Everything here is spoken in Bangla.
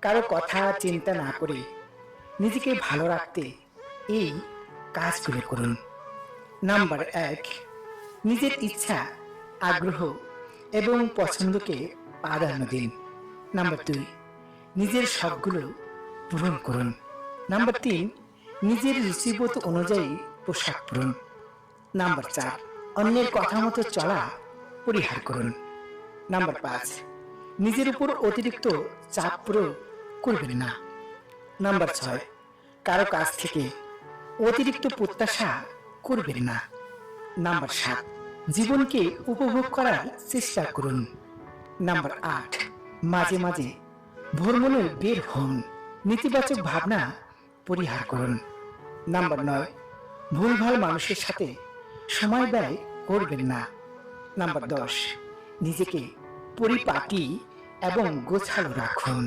কারো কথা চিন্তা না করে নিজেকে ভালো রাখতে এই কাজগুলো করুন। নাম্বার 1, নিজের ইচ্ছা, আগ্রহ এবং পছন্দকে প্রাধান্য দিন। নাম্বার 2, নিজের শখগুলো পূরণ করুন। নাম্বার 3, নিজের রুচিবোধ অনুযায়ী পোশাক পরুন। নাম্বার 4, অন্যের কথা মতো চলা পরিহার করুন। নাম্বার 5, নিজের উপর অতিরিক্ত চাপ প্রয়োগ করবেন না। নাম্বার 6, কারো কাছ থেকে অতিরিক্ত প্রত্যাশা করবেন না। নাম্বার 7, জীবনকে উপভোগ করার চেষ্টা করুন। নাম্বার 8, মাঝে মাঝে ভ্রমণে বের হন, নেতিবাচক ভাবনা পরিহার করুন। নাম্বার 9, ভুলভাল মানুষের সাথে সময় ব্যয় করবেন না। নাম্বার 10, নিজেকে পরিপাটি এবং গোছালো রাখুন।